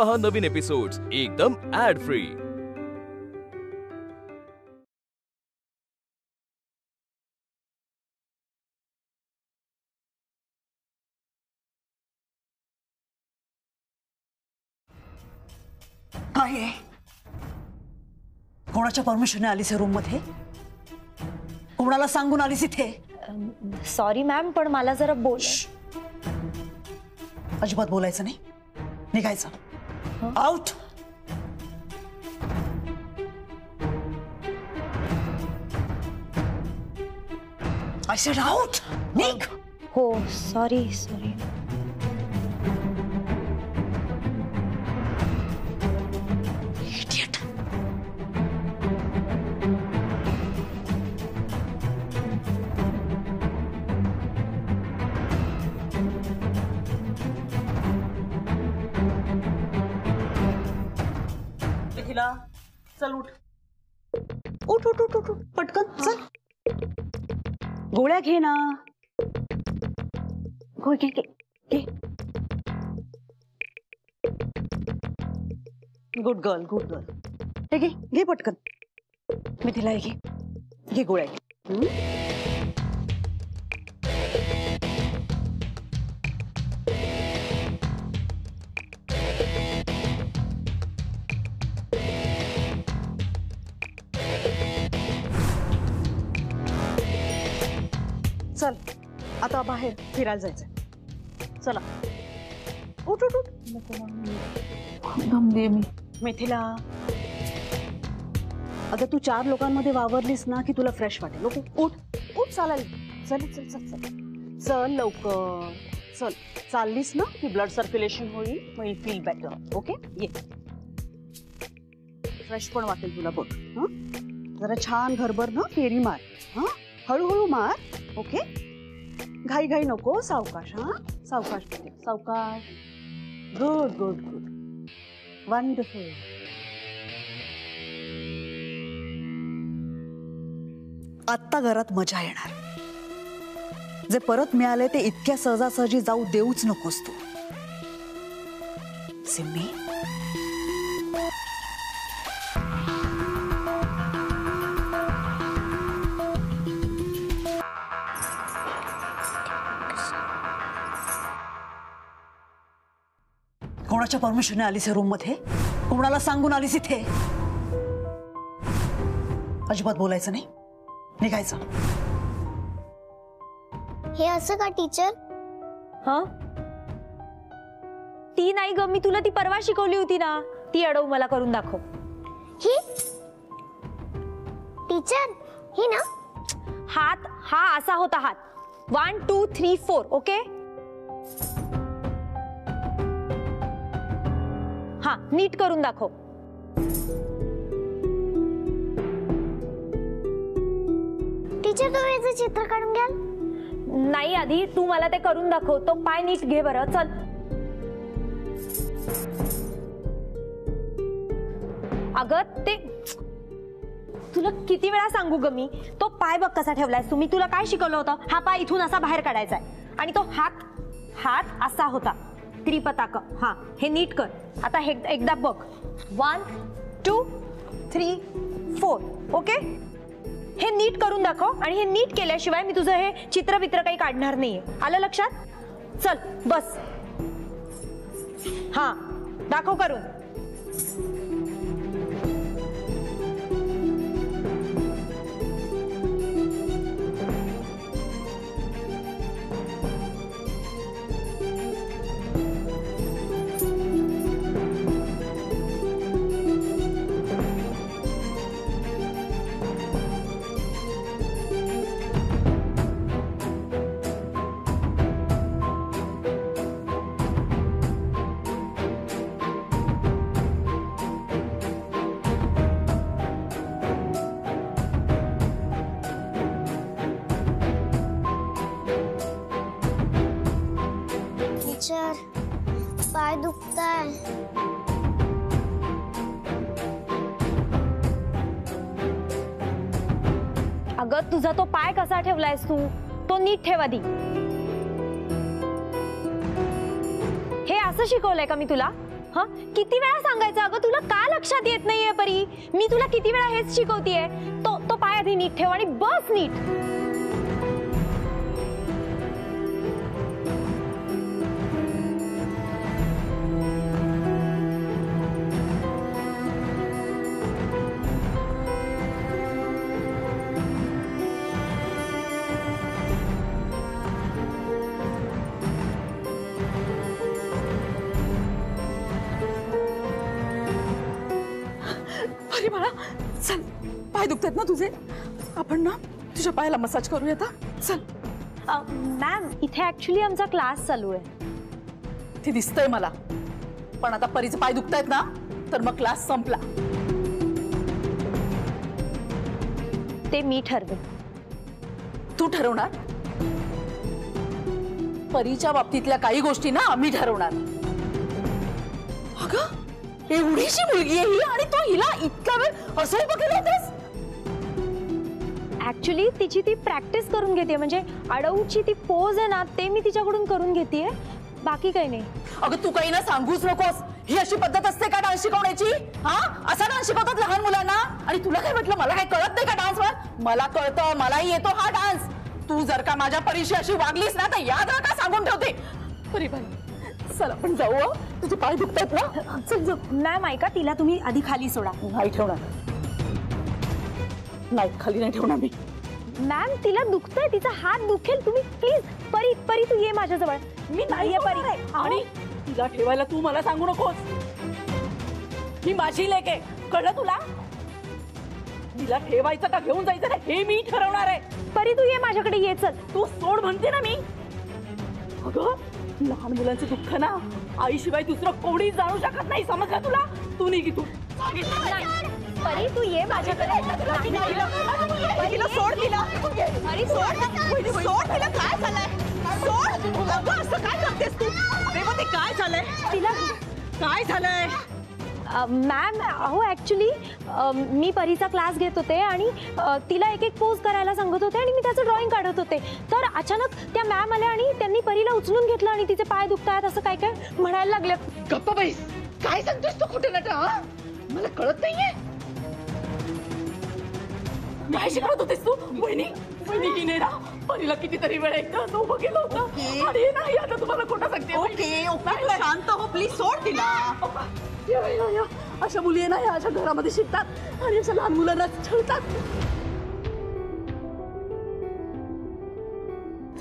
पहा नवीन एपिसोड्स एकदम add free. काय आहे? कोणाच्या परमिशनने आलीस रूम मध्ये? कोणाला सांगून आलीस इथे? सॉरी मॅम, पण मला जरा बोल। अजिबात बोलायचं नाही, निघायचं। आउट। I said out. निघ। हो सॉरी सॉरी। चल उठ उठ उठ उठ उठ पटकन चल। गोळ्या घे ना। घे घे घे। Good girl good girl. हे घे घे पटकन। मिथिला घे घे गोळ्या घे। चल आता बाहेर फिरायला जायचंय। चला उठ उठ उठ। दम दे मी। मिथिला अगं तू 4 लोकांमध्ये वावरलीस ना की तुला फ्रेश वाटेल। ओके उठ उठ चालायला। चल चल चल चल चल लवकर चल। चाललीस ना की ब्लड सर्क्युलेशन होईल, मग यू फील बेटर। ओके ये फ्रेश पण वाटेल तुला बघ। जरा छान घरभर ना फेरी मार। हळूहळू मार। ओके घाई घाई नको, सावकाश। सावकाश सावकाश। Good good good wonderful. आत्ता घरात मजा येणार। जे परत मिळाले ते इतक्या सहजासहजी जाऊ देऊच नकोस तू। सिम्मी कोणाच्या परमिशनने आलीस रूम मध्ये? कोणाला सांगून आलीस इथे? अजिबात बोलायचं नाही, निघायचं। हे असं का टीचर? हाँ ती नाही ग, मी तुला ती परवा शिकवली होती ना, ती अडव मला करून दाखव। ही टीचर ही ना? हात हा असा होता हात। 1 2 3 4 ओके। हाँ नीट करून दाखव। टीचर तुम्ही याचं चित्र काढून घ्याल? नाही आधी तू मला ते करून दाखव। तो पाय नीट घे बरं। चल अगं ते तुला किती वेळा सांगू ग मी? तो पाय बघ कसा ठेवलायस तू। मी तुला काय शिकवलं होतं? हा पाय इथून असा बाहेर काढायचा आहे आणि तो हात असा होता त्रिपताक। हाँ हे नीट कर। आता हे एकदा बघ। 1 2 3 4 ओके। हे नीट करून दाखव आणि हे नीट केल्याशिवाय मी तुझं हे चित्र काही काढणार नाहीये। आलं लक्षात? चल बस। हाँ दाखव करून। टीचर पाय दुखताय। अगं तुझा तो पाय कसा ठेवलायस तू? तो नीट ठेव आधी। हे असं शिकवलंय का मी तुला? हा किती वेळा सांगायचं अगं, तुला का लक्षात येत नाहीये परी? मी तुला किती वेळा हेच शिकवतेय. तो पाय आधी नीट ठेव आणि बस नीट. अरे बाळा चल, पाय दुखतात ना तुझे, आपण ना तुझ्या पायाला मसाज करूया आता. चल. मॅम इथे ऍक्च्युली आमचा क्लास चालू आहे. ते दिसतंय मला, पण आता परीचे पाय दुखतायत ना, तर मग क्लास संपला. ते मी ठरवेन. तू ठरवणार? परीच्या बाबतीतल्या काही गोष्टी ना आम्ही ठरवणार. अगं एवढीशी मुलगी आहे ही आणि तो हिला इतका वेळ असं उभं केलं होतंस? ऍक्च्युली तिची ती प्रॅक्टिस करून घेते, म्हणजे अडवची ती पोज आहे ना, ते मी तिच्याकडून करून घेतेय, बाकी काही नाही. अगं तू काही ना सांगूच नकोस. ही अशी पद्धत असते का डान्स शिकवण्याची? हा असा डान्स शिकवतात लहान मुलांना? आणि तुला काय म्हटलं, मला काय कळत नाही का डान्स? मला कळतं, मलाही येतो हा डान्स. तू जर का माझ्या परीशी अशी वागलीस ना, तर याद का सांगून ठेवते. परी बाई चल आपण जाऊ. तुझे पाय दुखतात ना, चल जाऊ. मॅम ऐका, तिला तुम्ही आधी खाली सोडा. नाही ठेवणार, नाही खाली नाही ठेवणार मी. मॅम तिला दुखतंय, तिचा हात दुखेल. तुम्ही प्लीज परी परी तू ये माझ्याजवळ. मी नाहीये परी. आणि तिला ठेवायला तू मला सांगू नकोस. ही माझी लेक आहे, कळलं तुला? तिला ठेवायचं का घेऊन जायचं ना हे मी ठरवणार आहे. परी तू ये माझ्याकडे, ये चल. तू सोड म्हणते ना मी. अगं लहान मुलांचं दुःख ना आईशिवाय दुसरं कोणी जाणू शकत नाही, समजलं तुला? तू निघ तू. परी तू ये माझ्याकडे. तिला सोड, तिला अरे सोड, सोड तिला. काय झालंय? सोड. अगं असं काय करतेस तू? रेवती काय झालंय तिला? काय झालंय? मॅम अहो ऍक्च्युली मी परीचा क्लास घेत होते आणि तिला एक एक पोज करायला सांगत होते आणि मी त्याचं ड्रॉइंग काढत होते, तर अचानक त्या मॅम आल्या आणि त्यांनी परीला उचलून घेतलं आणि तिचे पाय दुखतात असं काय काय म्हणायला लागले. गप्पा बाई, काय सांगतोस तू? कुठे नटा? मला कळत नाहीये. काय शिकवत होतेस तू? वहिनी हिने ना परीला कितीतरी वेळा एकदा असं उभं केलं होतं आणि नाही आता तुम्हाला खोटं सांगते. ओके ओके शांत हो प्लीज, सोड तिला. अशा मुली ना या अशा घरामध्ये शिकतात आणि अशा लहान मुलांना छळतात.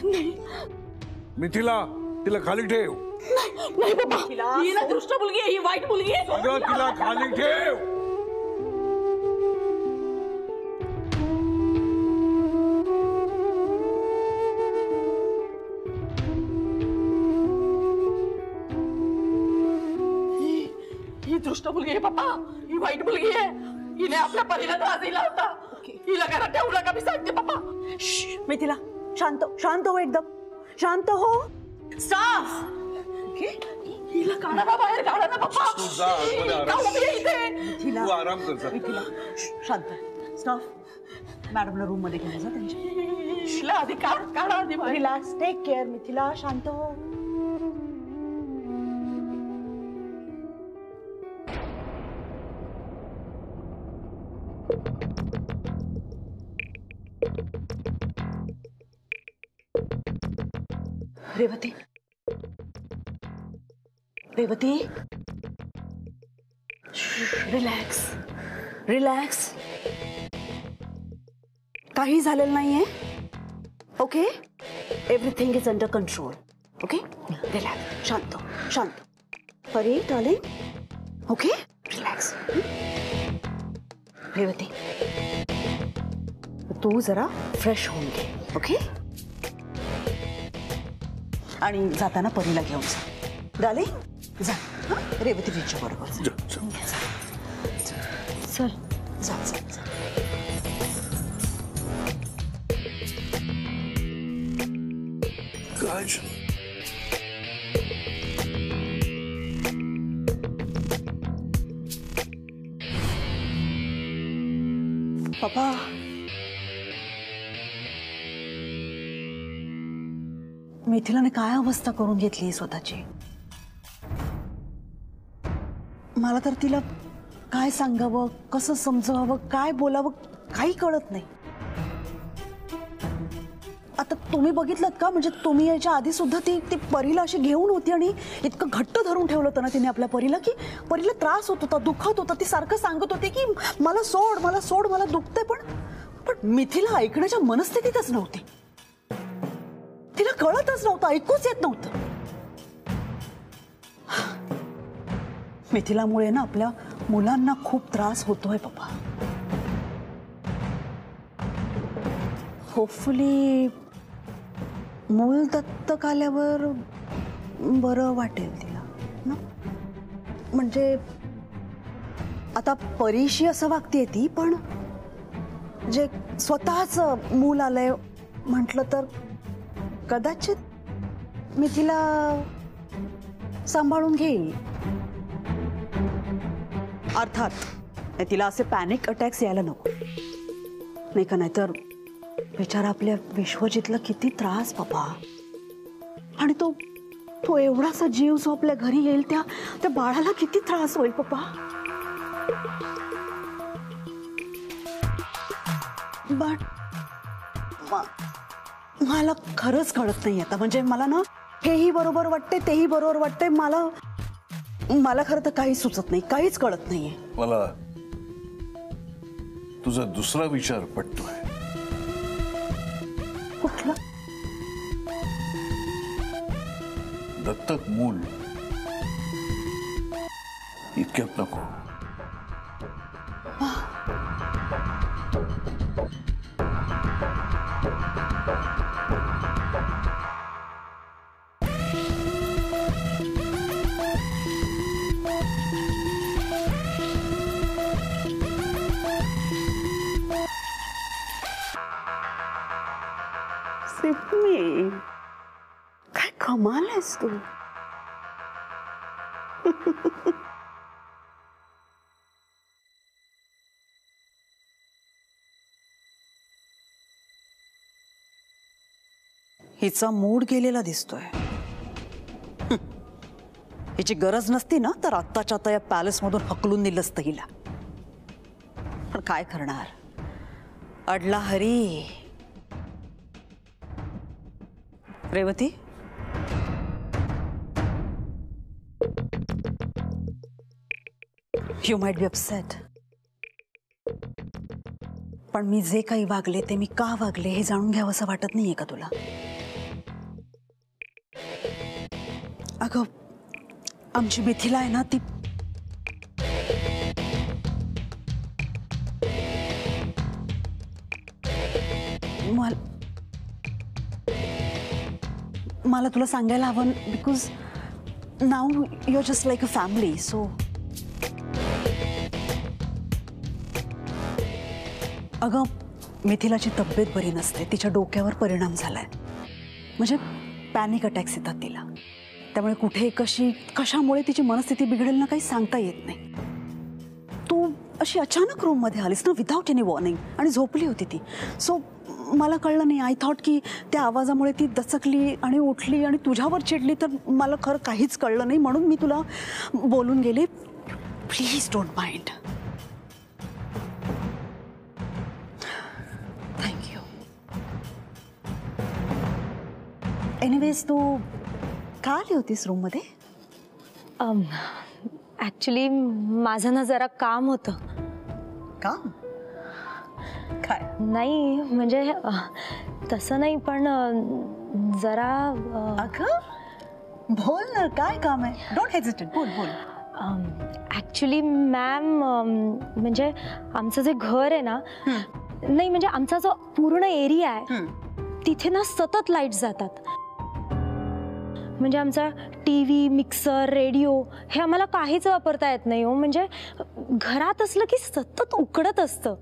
नाही मिथिला, तिला खाली ठेव. नाही बाबा, ही ना दुष्ट मुलगी आहे, ही वाईट मुलगी आहे. अगं तिला खाली ठेव. ही दुष्ट मुलगी आहे पप्पा, ही वाईट मुलगी आहे. हिने आपल्या परीला त्रास दिला होता. हिला घरात ठेवू नका मी सांगते पप्पा. मिथिला शांत, शांत हो, एकदम शांत हो. स्टाफ हिला काढा ना बाहेर, काढा ना पप्पा. तू जा आतमध्ये आराम. का उभी आहे इथे? तू आराम कर जा. मिथिला शांत. स्टाफ मॅडमला रूम मध्ये घेऊन जा त्यांच्या. हिला आधी काढा आधी बाहेर. Relax, take care. मिथिला शांत हो. Revati, Revati relax, relax. काही झालेलं नाहीये. Okay, everything is under control. Okay relax, शांत शांत. Pari darling, okay relax. Revati तू जरा फ्रेश होऊन घे. ओके, आणि जाताना परीला घेऊन जा. डार्लिंग जा. रेवती तिच्या बरोबर जा. चल जा जा जा. काज पप्पा मिथिलाने काय अवस्था करून घेतली स्वतःची. मला तर तिला काय सांगावं, कसं समजावं, काय बोलावं काही कळत नाही. आता तुम्ही बघितलं का, म्हणजे तुम्ही याच्या आधी सुद्धा ती परीला अशी घेऊन होती आणि इतकं घट्ट धरून ठेवलं होतं ना तिने आपल्या परीला, की परीला त्रास होत होता, दुखत होता. ती सारखं सांगत होती की मला सोड, मला सोड, मला दुखते. पण मिथीला ऐकण्याच्या मनस्थितीतच नव्हती. तिला कळतच नव्हतं, ऐकूच येत नव्हतं. मिथिलामुळे ना आपल्या मुलांना खूप त्रास होतोय पप्पा. होपफुली मूल दत्तक आल्यावर बरं वाटेल तिला ना. म्हणजे आता परीशी असं वागतेय ती, पण जे स्वतःच मूल आलंय म्हटलं तर कदाचित मी तिला सांभाळून घेईल. अर्थात तिला असे पॅनिक अटॅक्स यायला नको, नाही का. नाहीतर बिचारा आपल्या विश्वजितला किती त्रास बाबा. आणि तो एवढासा जीव जो आपल्या घरी येईल त्या बाळाला किती त्रास होईल पप्पा. बट मला खरंच कळत नाही आता. म्हणजे मला ना हेही बरोबर वाटते, तेही बरोबर वाटते. मला खरं तर काही सुचत नाही, काहीच कळत नाहीये मला. तुझा दुसरा विचार पटतोय. कुठला? दत्तक मूल इतक्यात नको. सिप्मी, काय कमाल आहेस तू. हिचा मूड गेलेला दिसतोय. हिची गरज नसती ना तर आत्ताच्या आता या पॅलेस मधून हकलून दिलं असतं हिला. पण काय करणार, अडला हरी. Revati, you might be upset, पण मी जे काही वागले ते मी का वागले हे जाणून घ्यावं असं वाटत नाहीये का तुला? अगं, आमची मिथिला आहे ना, ती मला तुला सांगायला हवं, because now you are just like a family. So अगं, मिथिलाची तब्येत बरी नसते, तिच्या डोक्यावर परिणाम झालाय. म्हणजे पॅनिक अटॅक्स येतात तिला. त्यामुळे कुठे कशामुळे तिची मनस्थिती बिघडेल ना काही सांगता येत नाही. तू अशी अचानक रूम मध्ये आलीस ना विदाउट एनी वॉर्निंग, आणि झोपली होती ती. सो मला कळलं नाही. आय थॉट की त्या आवाजामुळे ती दचकली आणि उठली आणि तुझ्यावर चिडली. तर मला खरं काहीच कळलं नाही, म्हणून मी तुला बोलून गेले. Please don't mind. Thank you. Anyways, तू का आली होतीस रूम मध्ये? ॲक्च्युली माझं ना जरा काम होतं. काम? काय? नाही म्हणजे तसं नाही, पण जरा अगं बोल ना, काय काम आहे? डोंट हेजिटेट, बोल बोल. ॲक्च्युली मॅम, म्हणजे आमचं जे घर आहे ना, नाही म्हणजे आमचा जो पूर्ण एरिया आहे तिथे ना सतत लाईट जातात. म्हणजे आमचा टीव्ही, मिक्सर, रेडिओ हे आम्हाला काहीच वापरता येत नाही हो. म्हणजे घरात असलं की सतत उकडत असतं.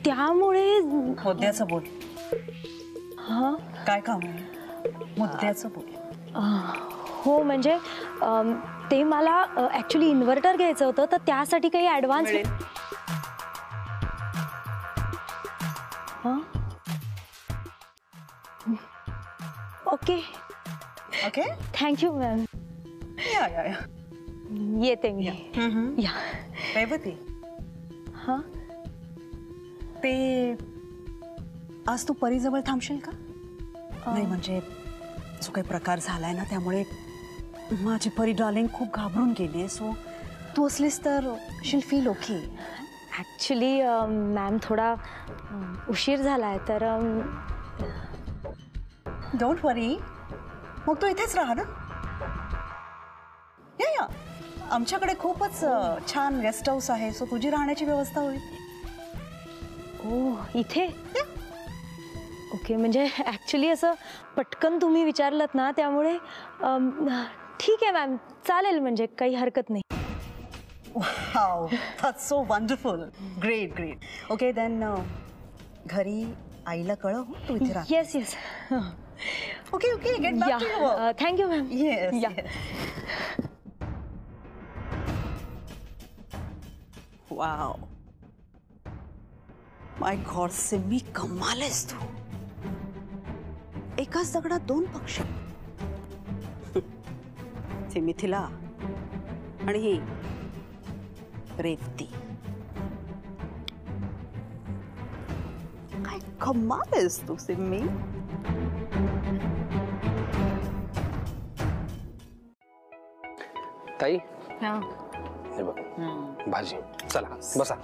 त्यामुळे मुद्द्याचं बोल. हा, काय काम आहे? मुद्द्याचं बोल. हो म्हणजे ते मला ॲक्च्युली इन्व्हर्टर घ्यायचं होतं, तर त्यासाठी काही ॲडव्हान्स. हां, ओके ओके, थँक्यू मॅम. या येते मी या रेवती, हा ते आज तू परीजवळ थांबशील का? नाही म्हणजे जो काही प्रकार झालाय ना त्यामुळे माझी परी डार्लिंग खूप घाबरून गेली आहे. सो तू असलीस तर शील फील ओके. ॲक्च्युली मॅम थोडा उशीर झालाय तर डोंट वरी, मग तू इथेच राहा ना. या आमच्याकडे खूपच छान गेस्ट हाऊस आहे. सो तुझी राहण्याची व्यवस्था होईल. ओ इथे ओके. म्हणजे ॲक्च्युली असं पटकन तुम्ही विचारलत ना त्यामुळे ठीक आहे मॅम, चालेल, म्हणजे काही हरकत नाही. Wow, that's so wonderful. Great. Okay, then घरी आईला कळव तू इथे राहा. Yes Okay, get back to your work. Thank you ma'am. Yes. Wow. My God, Simi कमाल आहेस तू. एकाच दगडात दोन पक्षी. ती मिथिला आणि ही रेवती. काय कमाल आहेस तू सिम्मी. ताई हे बघ भाजी. चला बसा.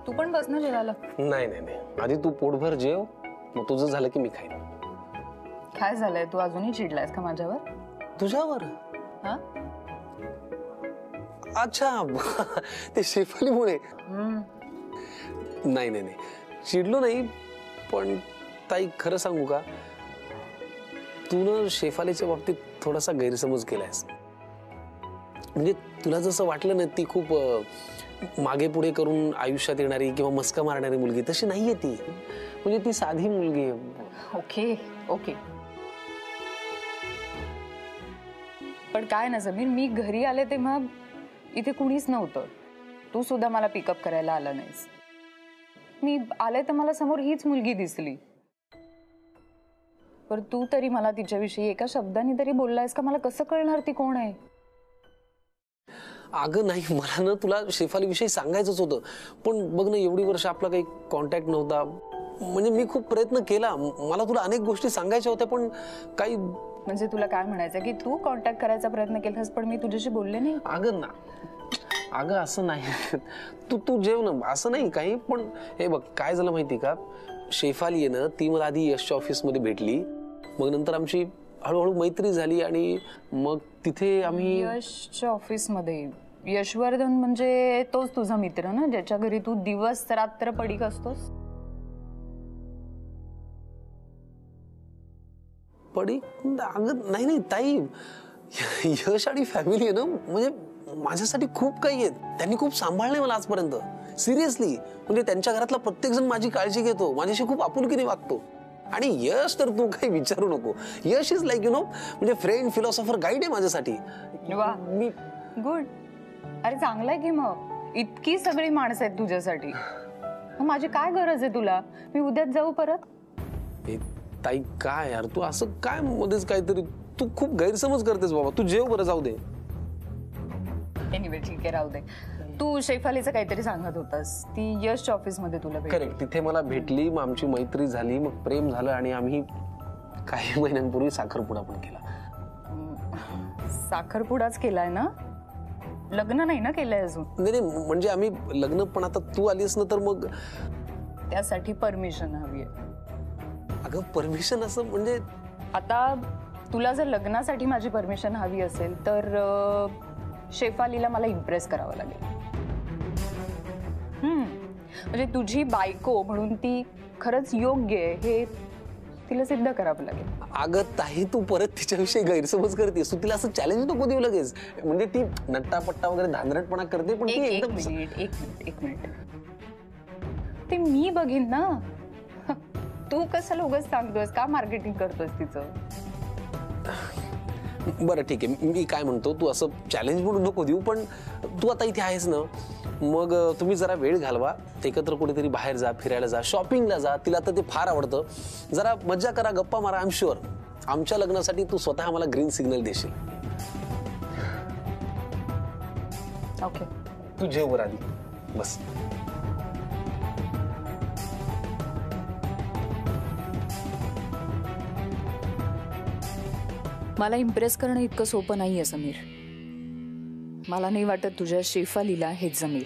तू पण बस ना जेवायला. नाही आधी तू पोटभर जेव, मग तुझं झालं की मी खाईन. काय झालंय, तू अजूनही चिडलायस का माझ्यावर? तुझ्यावर? हा अच्छा ते शेफालीमुळे. नाही चिडलो नाही, पण ताई खरं सांगू का, तू ना शेफालीच्या बाबतीत थोडासा गैरसमज केलायस. म्हणजे तुला जसं वाटलं ना ती खूप मागे पुढे करून आयुष्यात येणारी किंवा मस्का मारणारी मुलगी, तशी नाहीये ती. म्हणजे ती साधी मुलगी आहे. ओके पण काय ना समीर, मी घरी आले तेव्हा इथे कुणीच नव्हतं. तू सुद्धा मला पिकअप करायला आला नाहीस. मी आले तर मला समोर हीच मुलगी दिसली. पर तू तरी मला तिच्याविषयी एका शब्दाने तरी बोललायस का? मला कसं कळणार ती कोण आहे? अगं नाही, मला ना तुला शेफाली विषयी सांगायचंच होतं, पण बघ ना एवढी वर्ष आपला काही कॉन्टॅक्ट नव्हता. म्हणजे मी खूप प्रयत्न केला, मला तुला अनेक गोष्टी सांगायच्या होत्या, पण काही. म्हणजे तुला काय म्हणायचं की तू कॉन्टॅक्ट करायचा प्रयत्न केलास पण मी तुझ्याशी बोलले नाही? अगं असं नाही. तू जेव ना, असं नाही काही. पण हे बघ काय झालं माहिती का, शेफाली आहे ना ती मला आधी यशच्या ऑफिसमध्ये भेटली, मग नंतर आमची हळूहळू मैत्री झाली आणि मग तिथे आम्ही. यशच्या ऑफिसमध्ये? यशवर्धन म्हणजे तोच तुझा मित्र ना, ज्याच्या घरी तू दिवस रात्र पडीक असतोस? पडीक? अगं नाही ताई, यश आणि फॅमिली आहे ना, म्हणजे माझ्यासाठी खूप काही आहेत. त्यांनी खूप सांभाळले मला आजपर्यंत, सिरियसली. म्हणजे त्यांच्या घरातला प्रत्येक जण माझी काळजी घेतो, माझ्याशी खूप आपुलकीने वागतो. आणि यश तर तू काही विचारू नको. यश इज लाईक म्हणजे फ्रेंड, फिलॉसॉफर, गाईड आहे माझ्यासाठी. मी गुड. अरे चांगलं आहे की मग, इतकी सगळी माणसं आहेत तुझ्यासाठी. माझी काय गरज आहे तुला? मी उद्याच जाऊ परत? ताई काय यार, तू असं काय मध्येच काहीतरी, तू खूप गैरसमज करतेस बाबा. तू जेव बरं, जाऊ दे. एनिवे ठीक आहे, राहू दे. तू शेफालीचं काहीतरी सांगत होतास. ती यशच्या ऑफिसमध्ये तुला भेटली? करेक्ट, तिथे मला भेटली, मग आमची मैत्री झाली, मग प्रेम झालं आणि आम्ही काही महिन्यांपूर्वी साखरपुडा पण केला. साखरपुडाच केलाय ना? लग्न नाही ना केलंय अजून? नाही म्हणजे आम्ही लग्न, पण आता तू आलीस ना तर मग त्यासाठी परमिशन हवी आहे. अगं परमिशन असं म्हणजे, आता तुला जर लग्नासाठी माझी परमिशन हवी असेल तर शेफालीला मला इम्प्रेस करावं लागेल. म्हणजे तुझी बायको म्हणून ती खरंच योग्य आहे हे तिला सिद्ध करावं लागेल. अगं ताई, तू परत तिच्याविषयी गैरसमज करतेस. तू तिला असं चॅलेंज नको देऊ लगेच. म्हणजे ती नट्टापट्टा वगैरे धांदरटपणा करते, पण ती एक मिनिट ते मी बघीन ना. तू कसं लोगच सांगतोयस? का मार्केटिंग करतोयस तिचं? बरं ठीक आहे, मी काय म्हणतो, तू असं चॅलेंज म्हणून नको देऊ, पण तू आता इथे आहेस ना, मग तुम्ही जरा वेळ घालवा, एकत्र कुठेतरी बाहेर जा, फिरायला जा, शॉपिंगला जा. तिला तर ते फार आवडतं. जरा मज्जा करा, गप्पा मारा. आय एम शुअर आमच्या लग्नासाठी तू स्वतः आम्हाला ग्रीन सिग्नल देशील. ओके. तू जेव बरं आधी, बस. मला इम्प्रेस करणं इतकं सोपं नाहीये समीर. मला नाही वाटत तुझ्या शेफालीला हे जमेल.